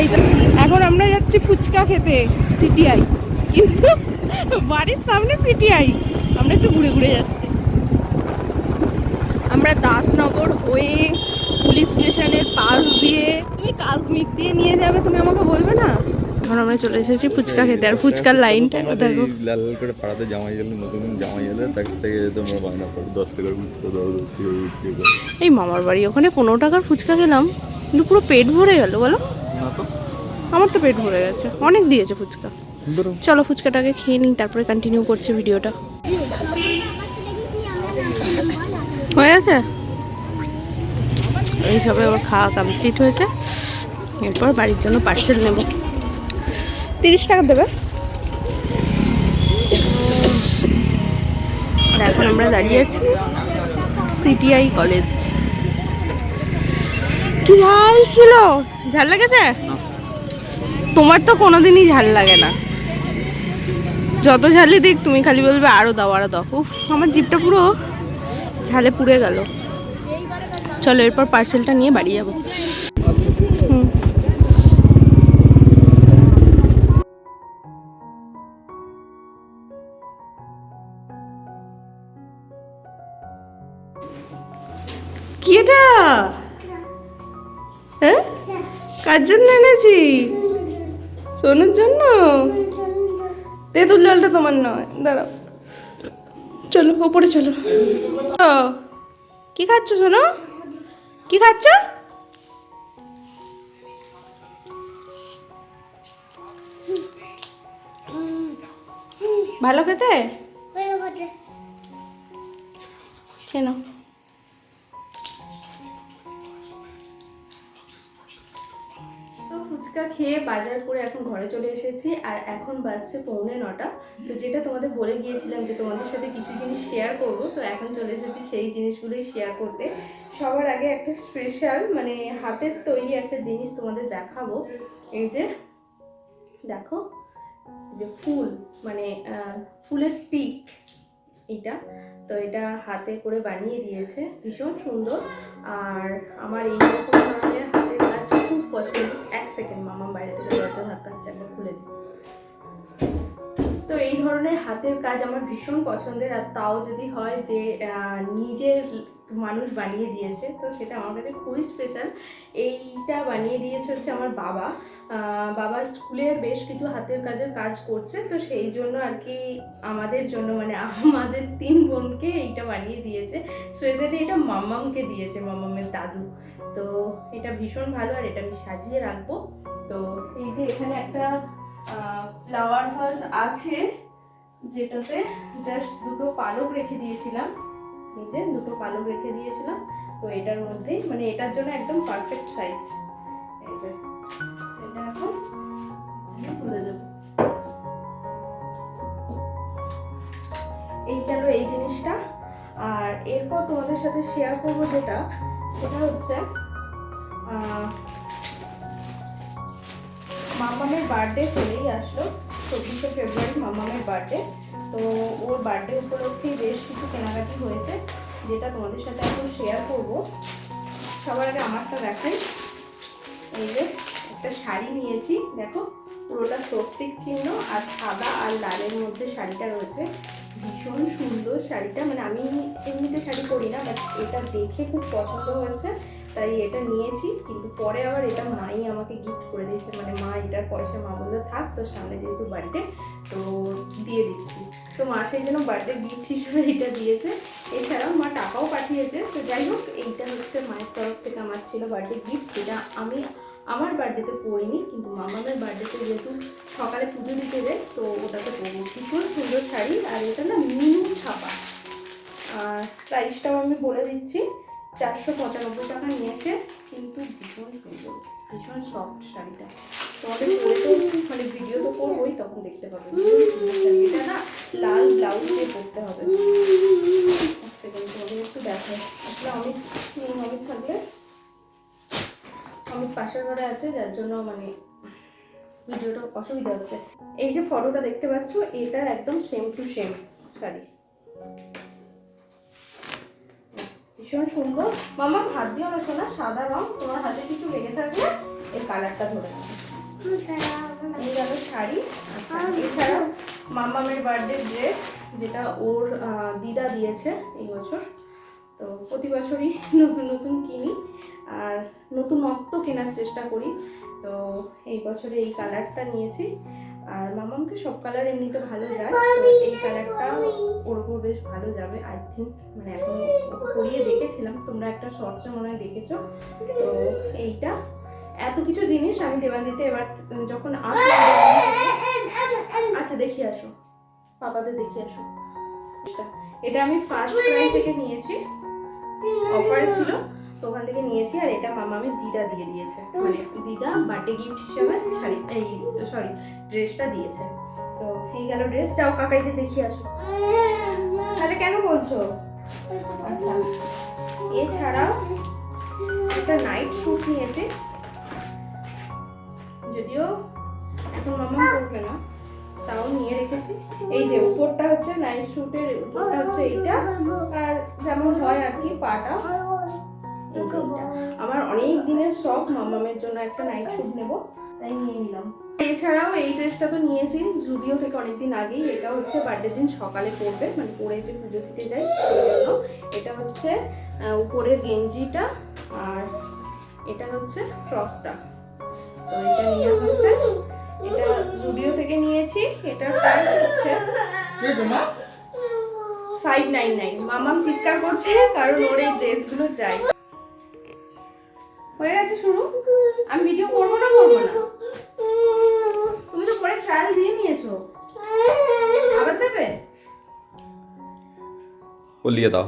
এই তো এখন আমরা যাচ্ছি ফুচকা খেতে সিটিআই, কিন্তু বাড়ির সামনে সিটিআই, আমরা একটু ঘুরে ঘুরে যাচ্ছি। আমরা দাসনগর হয়ে পুলিশ স্টেশনের পাশ দিয়ে, তুমি কাশ্মীর দিয়ে নিয়ে যাবে, তুমি আমাকে বলবে না। এখন আমরা চলে এসেছি ফুচকা খেতে, আর ফুচকার লাইনটা দেখো। লাল লাল করে পাড়াতে জামাই এলে, নতুন জামাই এলে তার থেকে তোমরা বায়না করো 10 টাকার ফুচকা দাও, 10 টাকার ফুচকা দাও। এই মামার বাড়ি ওখানে 15 টাকার ফুচকা খেলাম, কিন্তু পুরো পেট ভরে গেল বলো। না তো আমার তো পেট ভরে গেছে, অনেক দিয়েছে ফুচকা। চলো ফুচকাটাকে খেয়ে নিই, তারপরে কন্টিনিউ করছে ভিডিওটা। হয়ে গেছে, এইসবে ওর খাওয়া কমপ্লিট হয়েছে। এরপর বাড়ির জন্য পার্সেল নেব, 30 টাকা দেবে। আর এখন আমরা দাঁড়িয়ে আছি সিটিআই কলেজ। কি ঝাল ছিল, ঝাল লেগেছে? তোমার তো কোনোদিনই ঝাল লাগে না, যত ঝালই দেখ তুমি খালি বলবে আরো দাও আরো দাও। উফ, আমার জিভটা পুরো ঝালে পুড়ে গেল। চলো এরপর পার্সেলটা নিয়ে বাড়ি যাবো। কি এটা? হ্যাঁ, কার জন্য এনেছি? সোনুর জন্য। তেঁতুল জলটা তোমার নয়, দাঁড়াও। চলো ওপরে চলো। কি খাচ্ছ সোনু, কি খাচ্ছ? ভালো খেতে কেন? তো ফুচকা খেয়ে বাজার করে এখন ঘরে চলে এসেছি, আর এখন বাজছে 8:45। তো যেটা তোমাদের বলে গিয়েছিলাম যে তোমাদের সাথে কিছু জিনিস শেয়ার করব, তো এখন চলে এসেছি সেই জিনিসগুলোই শেয়ার করতে। সবার আগে একটা স্পেশাল মানে হাতের তৈরি একটা জিনিস তোমাদের দেখাবো। এই যে দেখো, যে ফুল মানে ফুলের স্টিক এটা, তো এটা হাতে করে বানিয়ে দিয়েছে, ভীষণ সুন্দর। আর আমার এইরকম ধরনের হাতের কাজ খুব পছন্দ। এক সেকেন্ড, মামা বাইরে থেকে দরজা ধাক্কাচ্ছে, একবার খুলে দিই। তো এই ধরনের হাতের কাজ আমার ভীষণ পছন্দের, আর তাও যদি হয় যে নিজের মানুষ বানিয়ে দিয়েছে, তো সেটা আমার কাছে খুবই স্পেশাল। এইটা বানিয়ে দিয়েছে হচ্ছে আমার বাবা। বাবা স্কুলের বেশ কিছু হাতের কাজের কাজ করছে, তো সেই জন্য আর কি আমাদের জন্য মানে আমাদের 3 বোনকে এইটা বানিয়ে দিয়েছে। স্পেশালি এটা মাম্মামকে দিয়েছে, মাম্মামের দাদু। তো এটা ভীষণ ভালো, আর এটা আমি সাজিয়ে রাখবো। তো এই যে এখানে একটা ফ্লাওয়ার ভাস আছে, যেটাতে জাস্ট 2টো পালক রেখে দিয়েছিলাম, নিচে 2টো পালক রেখে দিয়েছিলাম। তো এটার মধ্যেই মানে এটার জন্য একদম পারফেক্ট সাইজ। এই যে এটা এখন তুলে দেব। এইটা হলো এই জিনিসটা। আর এরপর তোমাদের সাথে শেয়ার করবো যেটা, সেটা হচ্ছে মামামের বার্থডে চলেই আসলো, 24শে ফেব্রুয়ারি মামামের বার্থডে। তো ওর বার্থডে উপলক্ষে বেশ কিছু কেনাকাটি হয়েছে, যেটা তোমাদের সাথে এখন শেয়ার করব। সবার আগে আমারটা দেখাই। এই যে একটা শাড়ি নিয়েছি, দেখো পুরোটা স্বস্তিক চিহ্ন আর সাদা আর লালের মধ্যে শাড়িটা রয়েছে। ভীষণ সুন্দর শাড়িটা, মানে আমি এমনিতে শাড়ি পরি না, বাট এটা দেখে খুব পছন্দ হয়েছে, তাই এটা নিয়েছি। কিন্তু পরে আবার এটা মাই আমাকে গিফট করে দিয়েছে, মানে মা এটার পয়সা মা বলতে থাক, তো সামনে যেহেতু বার্থডে তো দিয়ে দিচ্ছি। তো মা সেই জন্য বার্থডে গিফট হিসেবে এটা দিয়েছে। এছাড়াও মা টাকাও পাঠিয়েছে। তো যাই হোক, এইটা হচ্ছে মায়ের তরফ থেকে আমার ছিল বার্থডে গিফট, যেটা আমি আমার বার্থডেতে পরিনি, কিন্তু মামাদের বার্থডেতে যেহেতু সকালে পুজো দিতে যায়, তো ওটাতে পরবো। ভীষণ সুন্দর শাড়ি, আর এটা না মিনু ছাপা। আর প্রাইসটাও আমি বলে দিচ্ছি, 495 টাকা নিয়েছে, কিন্তু ভীষণ সুন্দর, ভীষণ সফট শাড়িটা। তোমাদের পরে তো মানে ভিডিও তো করবোই, তখন দেখতে পাবে। ভীষণ সুন্দর শাড়ি, এটা না লাল ব্লাউজ দিয়ে পরতে হবে। এক সেকেন্ড, তোমাদের একটু দেখায়। আসলে অমিত থাকলে, অমিত পাশের ঘরে আছে, যার জন্য মানে ভিডিওটা অসুবিধা হচ্ছে। এই যে ফটোটা দেখতে পাচ্ছ, এটার একদম সেম টু সেম শাড়ি, ভীষণ সুন্দর। মামা হাত দিও না শোনা, সাদা রং, তোমার হাতে কিছু লেগে থাকলে এই কালারটা ধরে নেবে। এই গেল শাড়ি। আচ্ছা, এছাড়া মামামের বার্থডে ড্রেস, যেটা ওর দিদা দিয়েছে এই বছর। তো প্রতি বছরই নতুন নতুন কিনি আর নতুনত্ব কেনার চেষ্টা করি। তো এই বছরে এই কালারটা নিয়েছি। আর মামামকে সব কালার এমনিতে ভালো যায়, তো এই কালারটা ওর উপর বেশ ভালো যাবে আই থিঙ্ক। মানে এখন ওকে পরিয়ে দেখেছিলাম, তোমরা একটা শর্টসে মনে হয় দেখেছো। তো এইটা এত কিছু জিনিস আমি দেবান্দিতে এবার যখন আসলাম, আচ্ছা দেখিয়ে আসো, পাপাদের দেখিয়ে আসো। এটা আমি ফার্স্ট ক্রাই থেকে নিয়েছি, অফারে ছিল তো ওখান থেকে নিয়েছি। আর এটা মামামের দিদা দিয়ে দিয়েছে, মানে দিদা বার্থডে গিফট হিসেবে শাড়ি ড্রেসটা দিয়েছে। তো এই গেল ড্রেস। যাও কাকাইতে দেখিয়ে আসো। তাহলে কেন বলছো? আচ্ছা, এছাড়াও একটা নাইট স্যুট নিয়েছি, যদিও এখন মামা পরবে না, তাও নিয়ে রেখেছি। এই যে উপরটা হচ্ছে নাইট স্যুটের উপরটা হচ্ছে এইটা, আর যেমন হয় আর কি পাটা এই যে এইটা। আমার অনেক দিনের শখ মামামের জন্য একটা নাইট স্যুট নেব, তাই নিয়ে নিলাম। এছাড়াও এই ড্রেসটা তো নিয়েছি জুডিও থেকে অনেকদিন আগেই। এটা হচ্ছে বার্থডে দিন সকালে পরবে, মানে পরে যে পুজো দিতে যাই সেই জন্য। এটা হচ্ছে উপরের গেঞ্জিটা আর এটা হচ্ছে ফ্রকটা। তো এটা নিয়ে হচ্ছে, এটা জুডিও থেকে নিয়েছি। এটার প্রাইস হচ্ছে 599। মামাম চিৎকার করছে কারণ ওর এই ড্রেসগুলো চাই। হয়ে গেছে শুরু। আমি ভিডিও করবো না? তুমি তো পরে ট্রায়াল দিয়ে নিয়েছো, আবার দেবে? বলিয়ে দাও।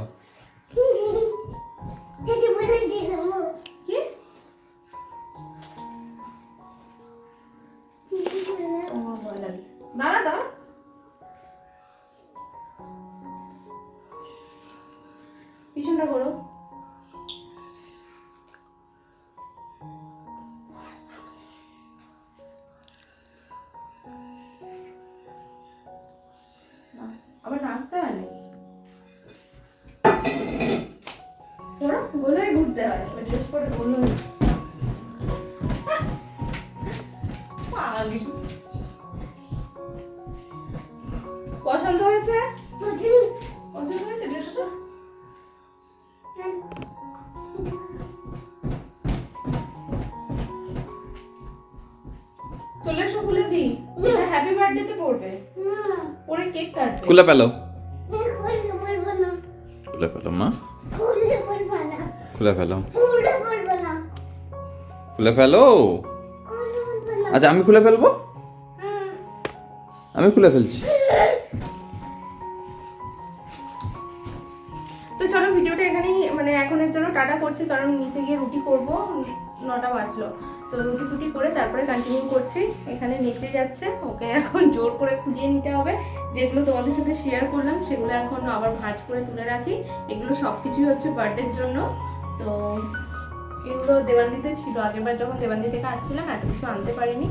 কি? দাদা দাও। পিছনটা করো। আবার নাচতে হয় না, ওরা গোল হয়ে ঘুরতে হয়, ওই ড্রেস পরে গোল হয়ে। পছন্দ হয়েছে? পছন্দ হয়েছে ড্রেসটা? চলে এসো, খুলে দিই। হ্যাপি বার্থডে তে পড়বে, পরে কেক কাটবে। খুলে ফেলো, খুলে ফেলো মা, খুলে ফেলো, খুলে ফেলো। আচ্ছা আমি খুলে ফেলবো, আমি খুলে ফেলছি। তো চলো ভিডিওটা এখানেই, মানে এখনের জন্য টাটা করছি, কারণ নিচে গিয়ে রুটি করব, 9টা বাজলো। তো রুটি ফুটি করে তারপরে কন্টিনিউ করছি। এখানে নিচে যাচ্ছে, ওকে এখন জোর করে খুলিয়ে নিতে হবে। যেগুলো তোমাদের সাথে শেয়ার করলাম সেগুলো এখন আবার ভাঁজ করে তুলে রাখি। এগুলো সব কিছুই হচ্ছে বার্থডের জন্য। তো এগুলো দেবান্দিতে ছিল, আগেরবার যখন দেবান্দি থেকে আসছিলাম এত কিছু আনতে পারিনি,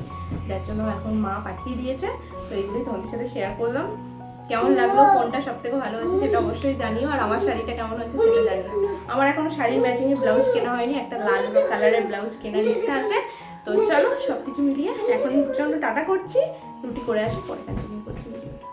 যার জন্য এখন মা পাঠিয়ে দিয়েছে। তো এগুলোই তোমাদের সাথে শেয়ার করলাম। কেমন লাগলো, কোনটা সব থেকে ভালো হয়েছে সেটা অবশ্যই জানিও। আর আমার শাড়িটা কেমন হচ্ছে সেটা জানিও। আমার এখনো শাড়ির ম্যাচিং এ ব্লাউজ কেনা হয়নি, একটা লাল কালারের ব্লাউজ কেনার ইচ্ছা আছে। তো চলো সবকিছু মিলিয়ে এখন জন্য টাটা করছি, রুটি করে আসি, পরে কন্টিনিউ করছি ভিডিওটা।